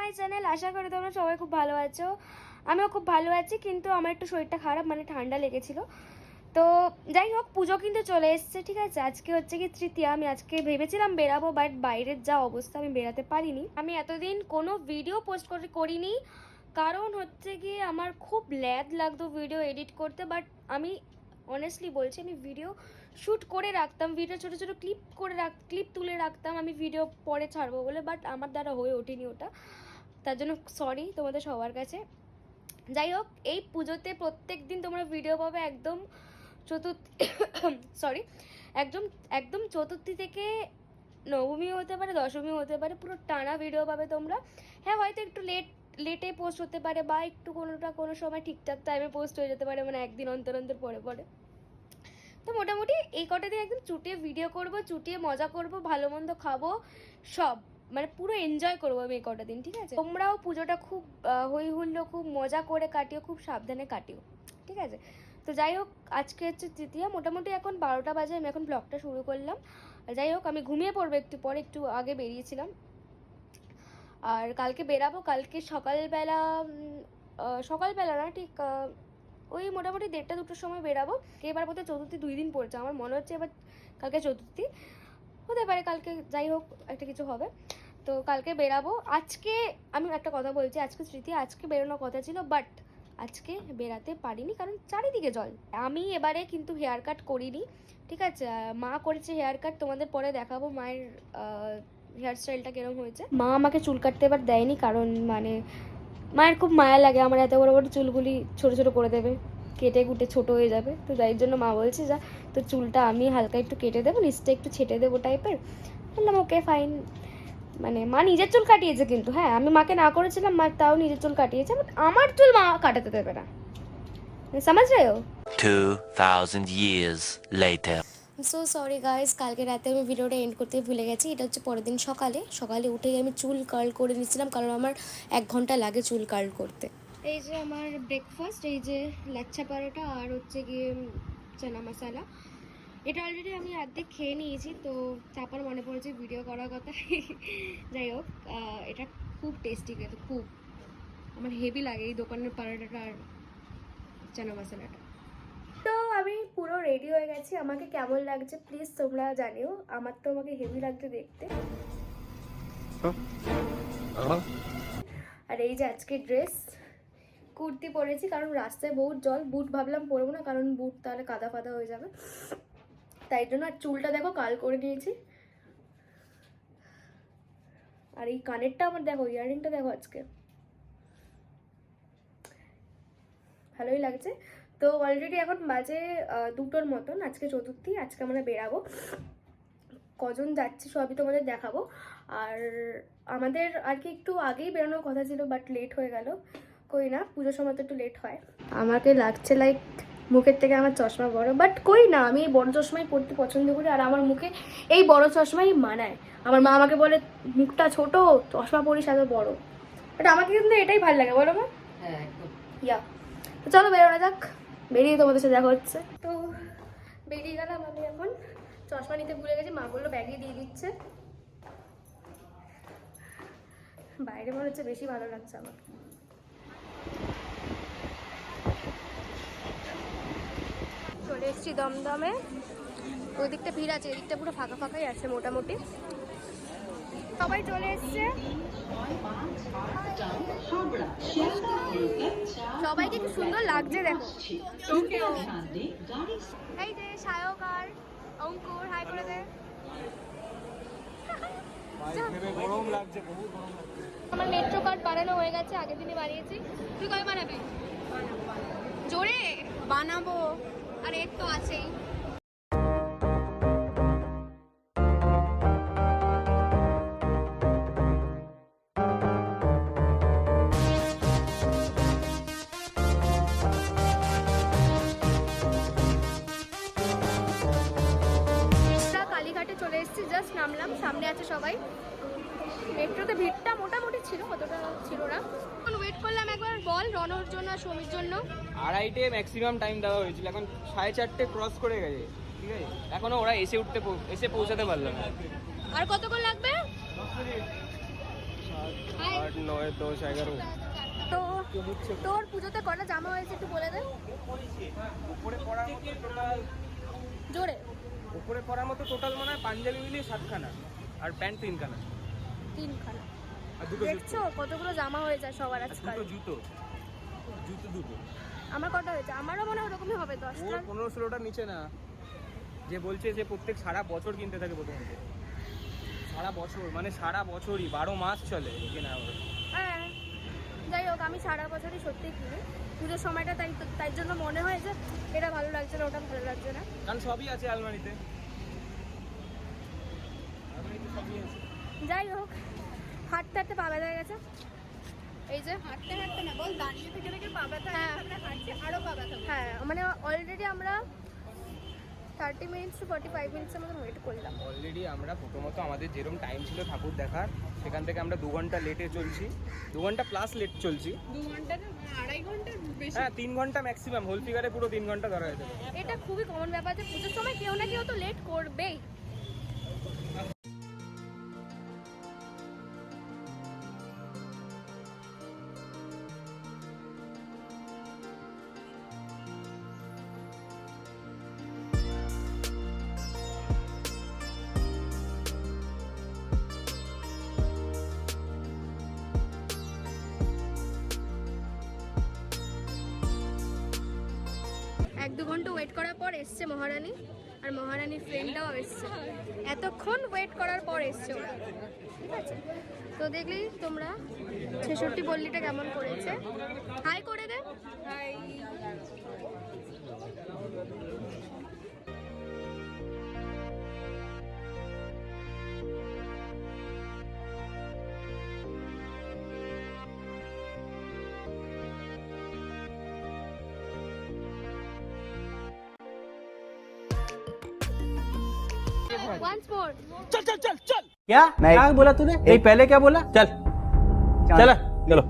My channel. আশা করি তোমরা সবাই খুব ভালো আছো, আমিও খুব ভালো আছি। কিন্তু আমার একটু শরীরটা খারাপ, মানে ঠান্ডা লেগেছিল। তো যাই হোক, পুজো কিন্তু চলে এসছে, ঠিক আছে। আজকে হচ্ছে কি তৃতীয়া। আমি আজকে ভেবেছিলাম বেরাবো, বাট বাইরের যা অবস্থা আমি বেরাতে পারিনি। আমি এতদিন কোনো ভিডিও পোস্ট করিনি, কারণ হচ্ছে কি আমার খুব ল্যাগ লাগতো ভিডিও এডিট করতে। বাট আমি অনেস্টলি বলছি, আমি ভিডিও শ্যুট করে রাখতাম, ভিডিও ছোটো ছোটো ক্লিপ তুলে রাখতাম আমি ভিডিও পরে ছাড়বো বলে। বাট আমার দ্বারা হয়ে ওঠেনি ওটা, তার জন্য সরি তোমাদের সবার কাছে। যাই হোক, এই পুজোতে প্রত্যেক দিন তোমরা ভিডিও পাবে একদম চতুর্থী সরি একদম একদম চতুর্থী থেকে নবমী হতে পারে, দশমী হতে পারে, পুরো টানা ভিডিও পাবে তোমরা। হ্যাঁ, হয়তো একটু লেটে পোস্ট হতে পারে, বা একটু কোনো সময় ঠিকঠাক টাইমে পোস্ট হয়ে যেতে পারে, মানে একদিন অন্তর অন্তর পরে পরে। তো মোটামুটি এই কটা দিন একদম চুটিয়ে ভিডিও করব, চুটিয়ে মজা করব, ভালো মন্দ খাবো, সব মানে পুরো এনজয় করবো আমি এই কটা দিন, ঠিক আছে। তোমরাও পুজোটা খুব হই হুল্লো, খুব মজা করে কাটিও, খুব সাবধানে কাটিও, ঠিক আছে। তো যাই হোক, আজকে হচ্ছে তৃতীয়া, মোটামুটি এখন 12টা বাজে, আমি এখন ব্লগটা শুরু করলাম। যাই হোক, আমি ঘুমিয়ে পড়বো একটু পরে, একটু আগে বেরিয়েছিলাম। আর কালকে বেরাবো, কালকে সকালবেলা না, ঠিক ওই মোটামুটি 1:30-2টোর সময় বেরাবো। এবার বোধহয় চতুর্থী 2 দিন পড়ছে, আমার মনে হচ্ছে এবার কালকে চতুর্থী হতে পারে, কালকে যাই হোক একটা কিছু হবে। তো কালকে বেরাবো। আজকে আমি একটা কথা বলছি, আজকে তৃতীয়া, আজকে বেরোনোর কথা ছিল, বাট আজকে বেরাতে পারিনি কারণ চারিদিকে জল। আমি এবারে কিন্তু হেয়ার কাট করিনি, ঠিক আছে। মা করেছে হেয়ার কাট, তোমাদের পরে দেখাবো মায়ের হেয়ার স্টাইলটা কিরকম হয়েছে। মা আমাকে চুল কাটতে এবার দেয়নি, কারণ মানে মায়ের খুব মায়া লাগে আমার এত বড় বড় চুলগুলি ছোট ছোট করে দেবে, কেটে কুটে ছোট হয়ে যাবে। তো যাই জন্য মা বলছে, যা তো চুলটা আমি হালকা একটু কেটে দেবো, নিচটা একটু ছেটে দেবো টাইপের। বললাম ওকে ফাইন। মানে মা নিজের চুল কাটিয়েছে, কিন্তু হ্যাঁ, আমি মাকে না করেছিলাম, মা তাও নিজের চুল কাটিয়েছে, বাট আমার চুল মা কাটাতে দেবে না, समझ रहे हो। 2000 years later. So sorry guys, কালকে রাতে আমি ভিডিওটা এন্ড করতে ভুলে গেছি। এটা হচ্ছে পরের দিন সকালে উঠেই আমি চুল কার্ল করে নিচ্ছিলাম, কারণ আমার 1 ঘন্টা লাগে চুল কার্ল করতে। এই যে আমার ব্রেকফাস্ট, এই যে লাচ্ছা পরোটা আর হচ্ছে গিয়ে চানা মশলা। এটা অলরেডি আমি অর্ধেক খেয়ে নিয়েছি, তো তারপর মনে পড়েছে ভিডিও করার কথা। যাই হোক, এটা খুব টেস্টি খেতে, খুব আমার হেভি লাগে এই দোকানের পরোটাটা আর চানা মশলাটা। তো আমি পুরো রেডি হয়ে গেছি, আমাকে কেমন লাগছে প্লিজ তোমরা জানিও। আমার তো আমাকে হেভি লাগছে দেখতে। আর এই যে আজকে ড্রেস, কুর্তি পরেছি, কারণ রাস্তায় বহুত জল, বুট ভাবলাম পরবো না, কারণ বুট তাহলে কাদা ফাদা হয়ে যাবে, তাই জন্য। আর চুলটা দেখো কাল করে নিয়েছি। আর এই কানেরটা আমার দেখো, ইয়াররিংটা দেখো, আজকে ভালোই লাগছে। তো অলরেডি এখন বাজে 2টোর মতন, আজকে চতুর্থী, আজকে আমরা বেরাবো। কজন যাচ্ছি সবই তোমাদের দেখাবো। আর আমাদের আর কি একটু আগেই বেরোনোর কথা ছিল, বাট লেট হয়ে গেল। কই না, পুজোর সময় তো একটু লেট হয়। আমাকে লাগছে লাইক মুখের থেকে আমার চশমা বড়, বাট কই না, আমি এই বড় চশমাই পরতে পছন্দ করি, আর আমার মুখে এই বড় চশমাই মানায়। আমার মা আমাকে বলে মুখটা ছোট, চশমা পরিস এত বড়, বাট আমাকে কিন্তু এটাই ভালো লাগে, বলো মা? হ্যাঁ একদম। ইয়া, তো চলো বেরোনো যাক, বেরিয়ে তোমাদের সাথে দেখা হচ্ছে। তো বেরিয়ে গেলাম আমি এখন। চশমা নিতে ভুলে গেছি, মা বললো ব্যাগে দিয়ে দিচ্ছে। বাইরে মনে হচ্ছে বেশি ভালো লাগছে আমার। চলে এসছি দমদমে। ওই দিকটা ভিড় আছে, এদিকটা পুরো ফাঁকা ফাঁকাই আছে মোটামুটি। সবাই চলে এসছে, সবাইকে কি সুন্দর লাগছে দেখো। এই যে সায়ক আর অঙ্কুর, হাই করে দে। আমার মেট্রো কার্ড বানানো হয়ে গেছে, আগের দিনে বানিয়েছি। তুই কবে বানাবি? জোরে বানাবো, আর এর তো আছেই। কালীঘাটে চলে এসেছি, জাস্ট নামলাম, সামনে আছে সবাই। মেট্রোতে ভিড়টা মোটামুটি ছিল, কতটা ছিল না। এখন ওয়েট করলাম একবার, বল রনর জন্য আর সমীর জন্য। 2:30 ম্যাক্সিমাম টাইম দেওয়া হয়েছিল, এখন 4:30 ক্রস করে গেছে, ঠিক আছে। এখনো ওরা এসে পৌঁছাতে পারলো না। আর কতক্ষণ লাগবে? 8, 9, 9, 10, 11। তো তোর পুজোতে কটা জামা হয়েছে একটু বলে দে উপরে পরার মতো টোটাল জোরে। উপরে পরার মতো টোটাল মনে হয় পাঞ্জাবি মিলিয়ে 7 খানা আর প্যান্ট 3 খানা 3খানা। আর দুটো দেখছো কতগুলো জামা হয়ে যায় সবার আজকাল। জুতো দুটো। আমার কটা হয়েছে? আমারও মনে হয় ওরকমই হবে 10টা। ওর 15-16টার নিচে না। যে বলছে যে প্রত্যেক সারা বছর কিনতে থাকে প্রথমত, সারা বছর মানে সারা বছরই 12 মাস চলে কেনা ওর। হ্যাঁ যাই হোক, আমি সারা বছরই সত্যিই কিনি পুজোর সময়টা, তাই জন্য মনে হয় যে এটা ভালো লাগছে না ওটা ভালো লাগছে না, কারণ সবই আছে আলমারিতে সবই আছে। যাই হোক, হাঁটতে হাঁটতে পা ব্যথা হয়ে গেছে। এই যে হাঁটতে হাঁটতে না, বল দাঁড়িয়ে থেকে থেকে পা ব্যথা, হাঁটছে আরো পা ব্যথা। হ্যাঁ মানে অলরেডি আমরা 30 মিনিটস টু 45 মিনিটসের মতন ওয়েট করলাম। অলরেডি আমরা প্রথমত আমাদের যেরকম টাইম ছিল ঠাকুর দেখার, সেখান থেকে আমরা 2 ঘন্টা লেটে চলছি, 2 ঘন্টা প্লাস লেট চলছি। 2 ঘন্টা না, 2.5 ঘন্টা বেশি। হ্যাঁ 3 ঘন্টা ম্যাক্সিমাম, হোল ফিগারে পুরো 3 ঘন্টা ধরা হয়েছে। এটা খুবই কমন ব্যাপার যে পুজোর সময় কেউ না কেউ তো লেট করবেই। এক দু ঘন্টা ওয়েট করার পর এসছে মহারানী, আর মহারানীর ফ্রেন্ডটাও এসছে। এতক্ষণ ওয়েট করার পর এসছে ওরা, ঠিক আছে? তো দেখলি তোমরা 66 পল্লীটা কেমন করেছে। হাই করে দে। হাই। Once more. क्या नहीं क्या बोला तूने नहीं पहले क्या बोला चल चल चलो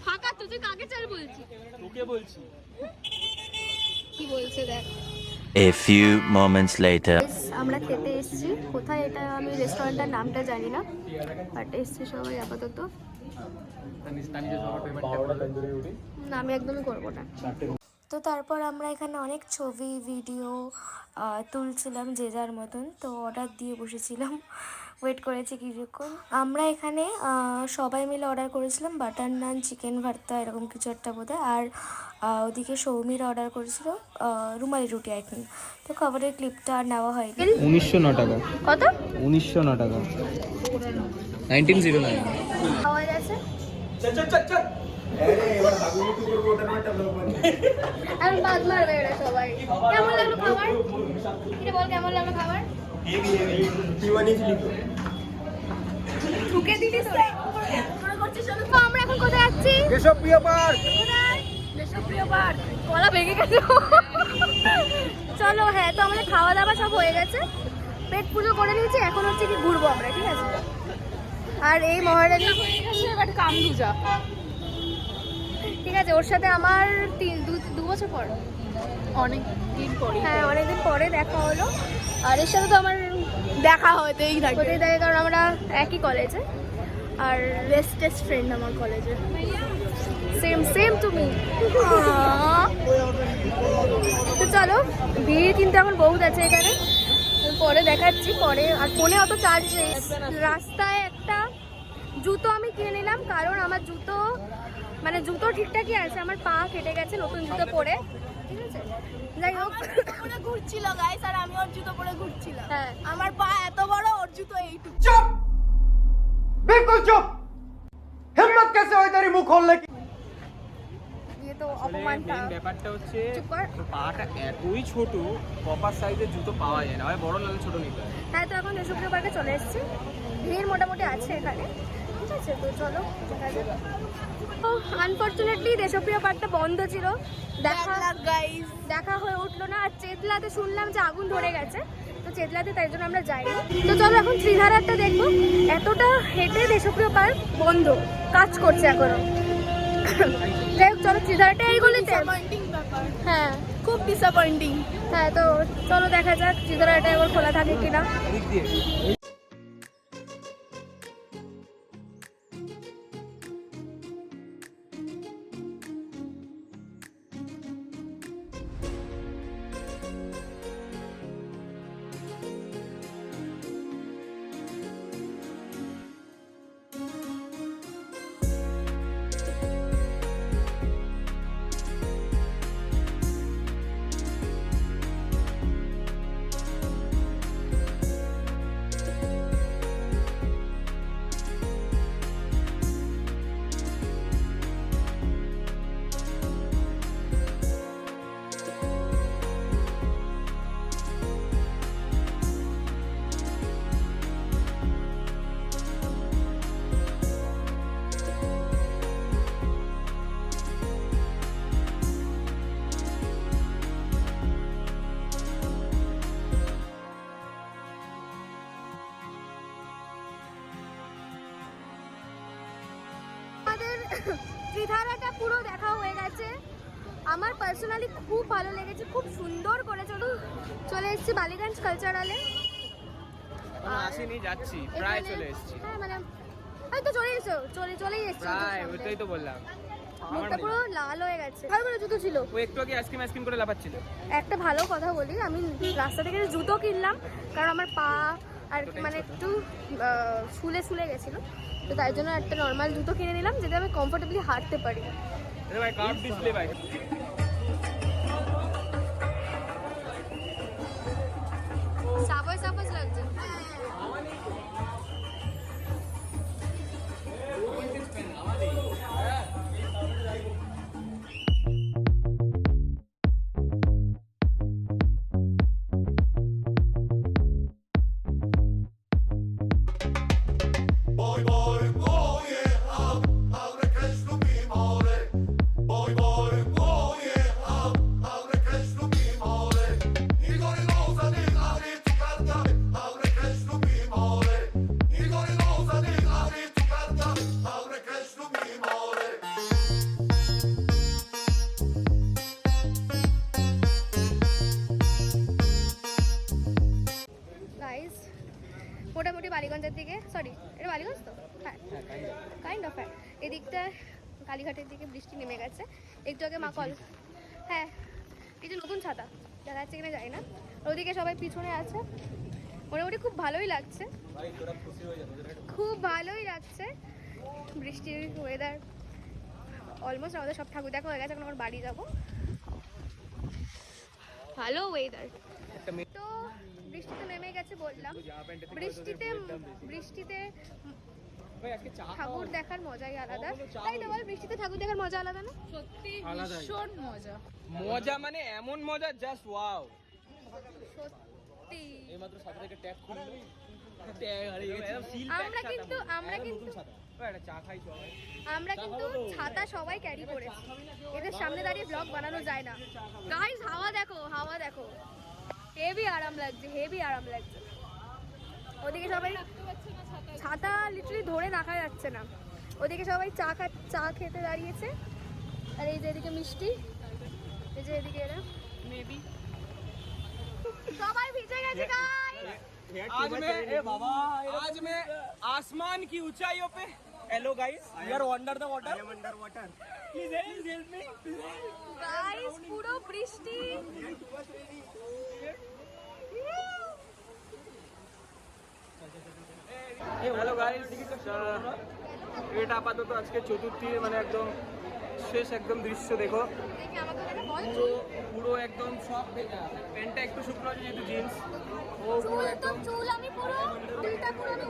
ফাঁকা তুই কাকে চল বলছিস? তোকে বলছি। কি বলছে দেখ। A few moments later. আমরা খেতে এসেছি, কোথায় এটা আমি রেস্টুরেন্টের নামটা জানি না, বাট এসছি সবাই আপাতত। না আমি একদমই করবো না। তো তারপর আমরা এখানে অনেক ছবি ভিডিও তুলছিলাম যে যার মতন, তো অর্ডার দিয়ে বসেছিলাম, ওয়েট করেছি কিছুক্ষণ। আমরা এখানে সবাই মিলে অর্ডার করেছিলাম বাটার নান, চিকেন ভর্তা, এরকম কিছু একটা বোধহয়, আর ওদিকে সৌমিরা অর্ডার করেছিল রুমালি রুটি আই থিঙ্ক। তো খবরের ক্লিপটা আর নেওয়া হয়নি। 1909 টাকা। কত? 1909 টাকা। 1909। আওয়াজ আছে? আমি বাদ মারবে এরা সবাই। কেমন লাগলো খাবার? কিরে বল কেমন লাগলো খাবার? ঠুকে দিলি তোরা। তো আমরা এখন কোথায় যাচ্ছি? দেশপ্রিয় পার্ক। দেশপ্রিয় পার্ক। গলা ভেঙে গেল। চলো, হ্যাঁ তো আমাদের খাওয়া দাওয়া সব হয়ে গেছে, পেট পুজো করে নিয়েছি, এখন হচ্ছে কি ঘুরবো আমরা, ঠিক আছে? আর এই মহারানী হয়ে গেছে এবার কামদুজা। ঠিক আছে, ওর সাথে আমার 2 বছর পর, অনেক দিন পরে হ্যাঁ অনেকদিন পরে দেখা হলো। আর এর সাথে তো আমার দেখা হতেই থাকে। কোথায় থাকে, কারণ আমরা একই কলেজে, আর বেস্টেস্ট ফ্রেন্ড আমার কলেজে। Same to me. তো চলো, ভিড় কিন্তু এখন বহুত আছে এখানে, পরে দেখাচ্ছি পরে। আর ফোনে অত চার্জ নেই। রাস্তায় একটা জুতো আমি কিনে নিলাম, কারণ আমার জুতো মানে জুতো ঠিকঠাকই আছে, আমার পা কেটে গেছে নতুন জুতো পরে, ঠিক আছে? যাই হোক, পরে ঘুরছিল গাইস, আর আমি ওর জুতো পরে ঘুরছিলাম। হ্যাঁ আমার পা এত বড়, ওর জুতো এইটুকু। चुप बिल्कुल चुप हिम्मत कैसे हुई तेरी मुंह खोलने की ये तो অপমানটা। মেন ব্যাপারটা হচ্ছে চুপ কর। পাটা এতই ছোট, প্রপার সাইজের জুতো পাওয়া যায় না, হয় বড় নাহলে ছোট নিতে হয়। হ্যাঁ তো এখন দেশপ্রিয় পার্কে চলে এসেছি, ভিড় মোটামুটি আছে এখানে, ঠিক আছে? তো চলো দেখা যাক। তো আনফর্চুনেটলি দেশপ্রিয় পার্কটা বন্ধ ছিল, গাইস দেখা হয়ে উঠলো না। আর চেতলাতে শুনলাম যে আগুন ধরে গেছে, তো চেতলাতে তাই জন্য আমরা যাইনি। তো চলো এখন শ্রীধারাটা দেখবো। এতটা হেঁটে দেশপ্রিয় পার্ক বন্ধ, কাজ করছে এখনো। যাই হোক চলো শ্রীধারাটা এই গলিতে। ডিসঅ্যাপয়েন্টিং ব্যাপার, হ্যাঁ খুব ডিসঅ্যাপয়েন্টিং। হ্যাঁ, তো চলো দেখা যাক শ্রীধারাটা এবার খোলা থাকে কিনা। এদিক দিয়ে ত্রিধারাটা পুরো দেখা হয়ে গেছে। আমার পার্সোনালি খুব ভালো লেগেছে, খুব সুন্দর করে চলে এসেছি বালিগঞ্জ কালচারালে। এখনো আসিনি, যাচ্ছি, প্রায় চলে এসেছি। হ্যাঁ মানে হয়তো চলেই এসেছি। প্রায় ওইটাই তো বললাম। মুখটা পুরো লাল হয়ে গেছে। ভালো করে জুতো ছিল। ও একটু আগে আইসক্রিম করে লাফাচ্ছিল। একটা ভালো কথা বলি, আমি রাস্তা থেকে জুতো কিনলাম কারণ আমার পা আর কি মানে একটু শুলে গেছিলো, তো তাই জন্য একটা নর্মাল জুতো কিনে নিলাম যাতে আমি কমফোর্টেবলি হাঁটতে পারি। আরে ভাই কার্ভ ডিসপ্লে ভাই। সাবাস লাগছে। Boy, boy, oh yeah, abre Cristo mi more. Boy, boy, oh yeah, abre Cristo mi more. Igori Rosa di Ari tu carta, abre Cristo mi more. Igori Rosa di Ari tu carta, abre Cristo mi more. Guys মোটামুটি বালিগঞ্জের দিকে, sorry এটা বালিগঞ্জ তো, হ্যাঁ kind of, হ্যাঁ এদিকটা কালীঘাটের দিকে বৃষ্টি নেমে গেছে একটু আগে। মা কল, হ্যাঁ এই যে নতুন ছাতা দেখা যাচ্ছে কিনা জানি না, ওদিকে সবাই পিছনে আছে। মোটামুটি খুব ভালোই লাগছে, খুব ভালোই লাগছে। বৃষ্টির ওয়েদার, অলমোস্ট আমাদের সব ঠাকুর দেখা হয়ে গেছে, এখন আমার বাড়ি যাবো। ভালো ওয়েদার। তো বৃষ্টিতে নেমে গেছে বললাম, বৃষ্টিতে ভাই আজকে চা ঠাকুর দেখার মজাই আলাদা, তাই না বল? বৃষ্টিতে ঠাকুর দেখার মজা আলাদা না? সত্যি আলাদাই। ভীষণ মজা। মজা মানে এমন মজা, জাস্ট ওয়াও। সত্যি। এইমাত্র সাথে থেকে ট্যাগ খুললো, ট্যাগ হারিয়ে গেছে। আমরা কিন্তু একটা চা খাই সবাই। আমরা কিন্তু ছাতা সবাই ক্যারি করেছি, এদের সামনে দাঁড়িয়ে ব্লগ বানানো যায় না। গাইস হাওয়া দেখো, হেভি আরাম লাগছে। ওদিকে সবাই ছাতা লিটারালি ধরে রাখা যাচ্ছে না। ওদিকে সবাই চা খেতে দাঁড়িয়েছে, আর এই যে এদিকে মিষ্টি, এই যে এদিকে এরা মেবি সবাই ভিজে গেছে গাইস। आज मैं आसमान की ऊंचाइयों पे, hello guys, we are under the water. I am under water, please help me guys পুরো বৃষ্টি। হ্যালো গাইস, এটা আপাতত আজকে চতুর্থীর মানে একদম শেষ একদম দৃশ্য দেখো। দেখি আমাকে একটা বল। পুরো একদম সব প্যান্টটা একটু শুকনো আছে যেহেতু জিন্স, ও পুরো একদম। চুল আমি পুরো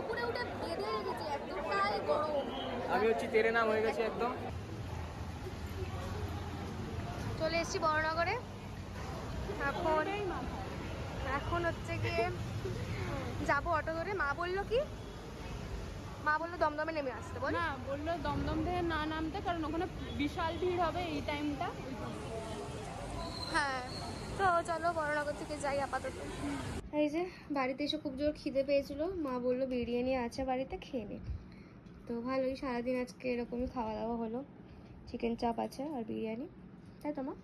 উপরে উঠে বেঁধে রেখেছি, এতটাই গরম। আমি হচ্ছে তেরে নাম হয়ে গেছে একদম। চলে এসেছি বড়নগরে। এখন হচ্ছে গিয়ে যাবো অটো ধরে। মা বললো দমদমে নেমে আসতে, বল। না, বললো দমদম থেকে না নামতে, কারণ ওখানে বিশাল ভিড় হবে এই টাইমটা। হ্যাঁ তো চলো বড়নগর থেকে যাই আপাতত। এই যে বাড়িতে এসে খুব জোর খিদে পেয়েছিল, মা বললো বিরিয়ানি আছে বাড়িতে, খেয়ে নে। তো ভালোই, সারাদিন আজকে এরকমই খাওয়া দাওয়া হলো, চিকেন চাপ আছে আর বিরিয়ানি, তাই তো মা?